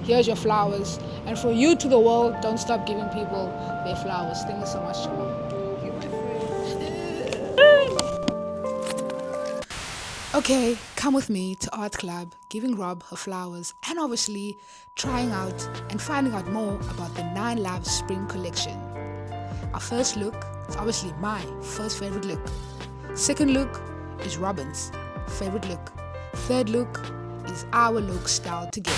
here's your flowers. And for you to the world, don't stop giving people their flowers. Thank you so much, Joel. Okay, come with me to Art Club, giving Rob her flowers, and obviously trying out and finding out more about the 9 Lives Spring Collection. Our first look is obviously my first favorite look. Second look is Robyn's favorite look. Third look is our look styled together.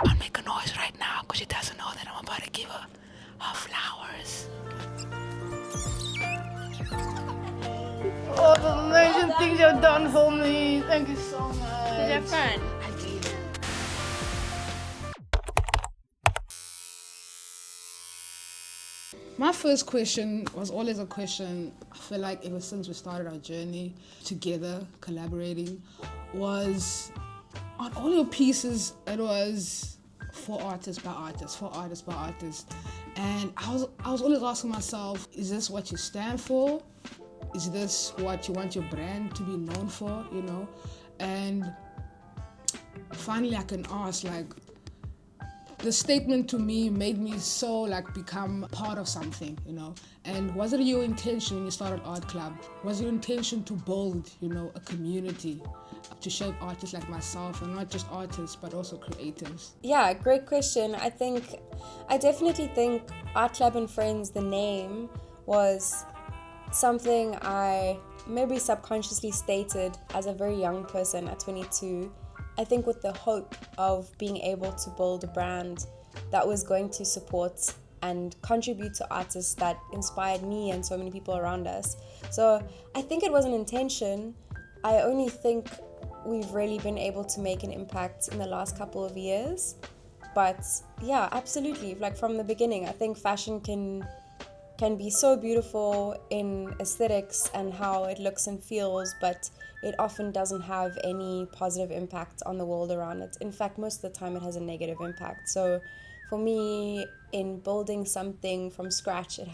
I'll make a noise right now because she doesn't know that I'm about to give her flowers. Oh, the amazing things you've done for me. Thank you so much. Did you have fun? I did. My first question was always a question, I feel like ever since we started our journey together, collaborating, was on all your pieces, it was for artists by artists, for artists by artists. And I was always asking myself, is this what you stand for? Is this what you want your brand to be known for, you know? And finally I can ask, like, the statement to me made me so like become part of something, you know. And was it your intention when you started Art Club? Was your intention to build, you know, a community to shape artists like myself, and not just artists but also creatives? Yeah, great question. I definitely think Art Club and Friends, the name, was something I maybe subconsciously stated as a very young person at 22. I think with the hope of being able to build a brand that was going to support and contribute to artists that inspired me and so many people around us. So I think it was an intention. I only think we've really been able to make an impact in the last couple of years. But yeah, absolutely. Like from the beginning, I think fashion can be so beautiful in aesthetics and how it looks and feels, but it often doesn't have any positive impact on the world around it. In fact, most of the time it has a negative impact. So for me, in building something from scratch, it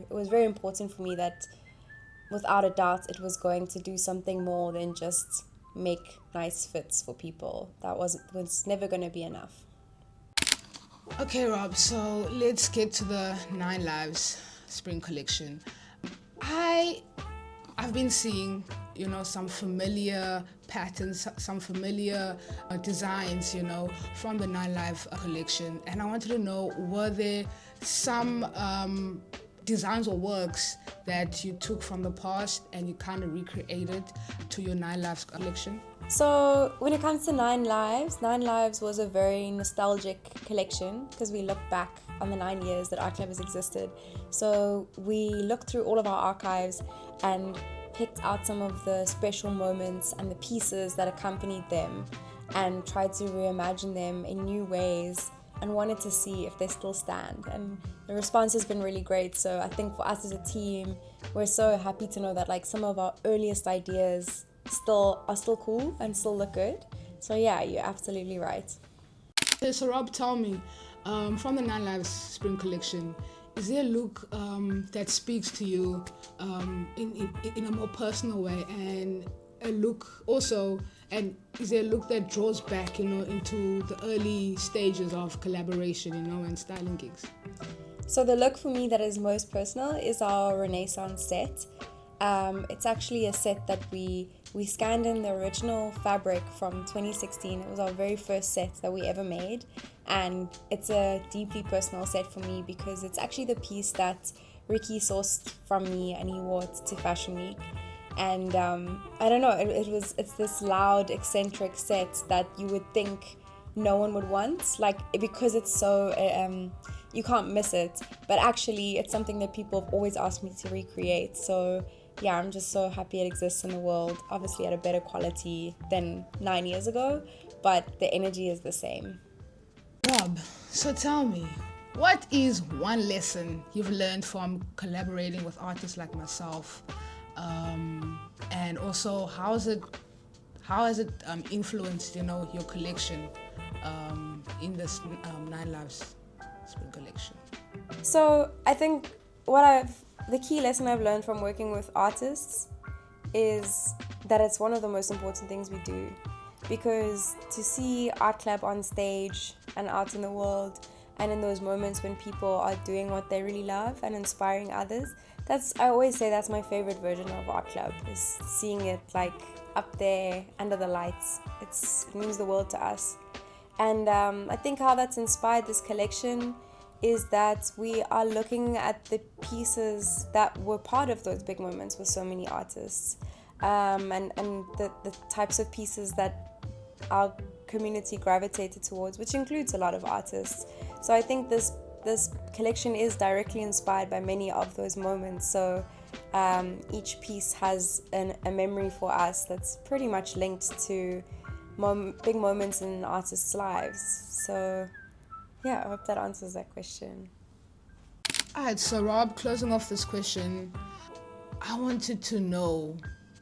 was very important for me that without a doubt it was going to do something more than just make nice fits for people. That was never going to be enough. Okay, Rob, so let's get to the 9 Lives Spring Collection. I've been seeing, you know, some familiar patterns, some familiar designs, you know, from the 9 Live collection. And I wanted to know, were there some designs or works that you took from the past and you kind of recreated to your 9 Lives collection? So when it comes to 9 Lives was a very nostalgic collection because we look back on the 9 years that Art Club has existed. So we looked through all of our archives and picked out some of the special moments and the pieces that accompanied them and tried to reimagine them in new ways and wanted to see if they still stand. And the response has been really great. So I think for us as a team, we're so happy to know that like some of our earliest ideas are still cool and still look good. So yeah, you're absolutely right. Okay, so Rob, tell me, from the 9 Lives Spring Collection, is there a look that speaks to you in a more personal way, and a look also, and is there a look that draws back, you know, into the early stages of collaboration, you know, and styling gigs? So the look for me that is most personal is our Renaissance set. It's actually a set that we scanned in the original fabric from 2016. It was our very first set that we ever made, and it's a deeply personal set for me because it's actually the piece that Ricky sourced from me and he wore it to Fashion Week. And I don't know, it's this loud, eccentric set that you would think no one would want, like, because it's so you can't miss it, but actually it's something that people have always asked me to recreate. So yeah, I'm just so happy it exists in the world, obviously at a better quality than 9 years ago, but the energy is the same. Rob, so tell me, what is one lesson you've learned from collaborating with artists like myself? And also, how has it influenced, you know, your collection in this 9 Lives Spring Collection? So I think the key lesson I've learned from working with artists is that it's one of the most important things we do, because to see Art Club on stage and out in the world, and in those moments when people are doing what they really love and inspiring others. I always say that's my favorite version of Art Club, is seeing it like up there under the lights. It means the world to us. And I think how that's inspired this collection is that we are looking at the pieces that were part of those big moments with so many artists, and the types of pieces that our community gravitated towards, which includes a lot of artists. So I think this collection is directly inspired by many of those moments. So each piece has a memory for us that's pretty much linked to big moments in artists' lives. So yeah, I hope that answers that question. Alright, so Rob, closing off this question, I wanted to know,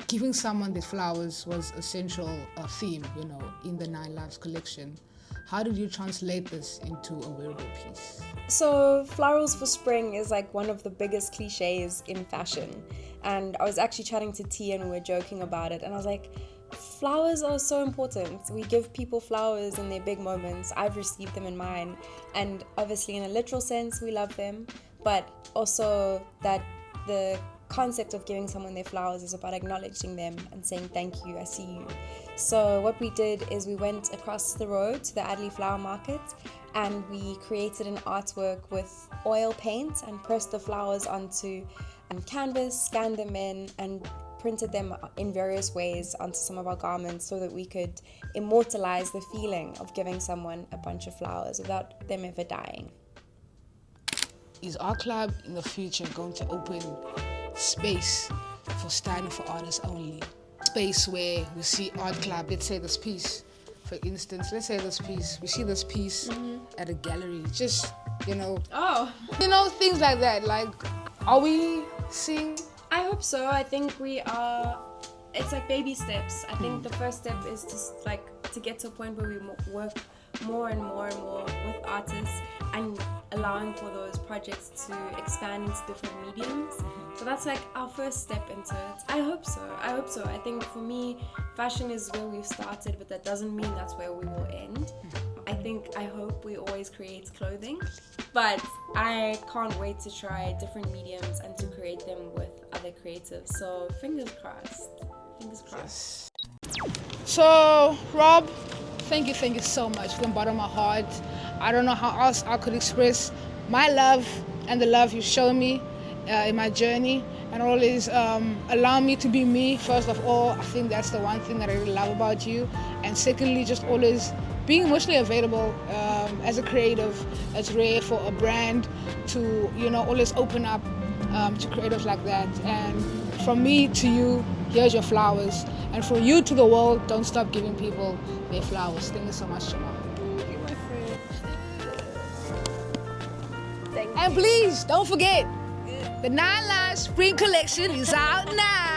giving someone the flowers was a central theme, in the Nine Lives collection. How did you translate this into a wearable piece? So florals for spring is like one of the biggest cliches in fashion. And I was actually chatting to T and we were joking about it. And I was like, flowers are so important. We give people flowers in their big moments. I've received them in mine. And obviously in a literal sense, we love them. But also that the concept of giving someone their flowers is about acknowledging them and saying thank you, I see you. So what we did is we went across the road to the Adley Flower Market and we created an artwork with oil paint and pressed the flowers onto canvas, scanned them in and printed them in various ways onto some of our garments so that we could immortalize the feeling of giving someone a bunch of flowers without them ever dying. Is our club in the future going to open space for standing for artists only? Space where we see Art Club, let's say this piece, for instance, we see this piece at a gallery, just, things like that. Like, are we seeing? I hope so. I think we are. It's like baby steps. I think the first step is to get to a point where we work more and more and more with artists and allowing for those projects to expand into different mediums. So that's like our first step into it. I hope so. I think for me, fashion is where we've started, but that doesn't mean that's where we will end. I hope we always create clothing, but I can't wait to try different mediums and to create them with other creatives. So fingers crossed. Yes. So Rob, thank you so much from the bottom of my heart. I don't know how else I could express my love and the love you've shown me in my journey, and always allow me to be me. First of all, I think that's the one thing that I really love about you, and secondly, just always being emotionally available as a creative. It's rare for a brand to always open up to creatives like that. And from me to you, here's your flowers, and from you to the world, don't stop giving people their flowers. Thank you so much, Jamal. And please don't forget, the Nine Lives Spring Collection is out now.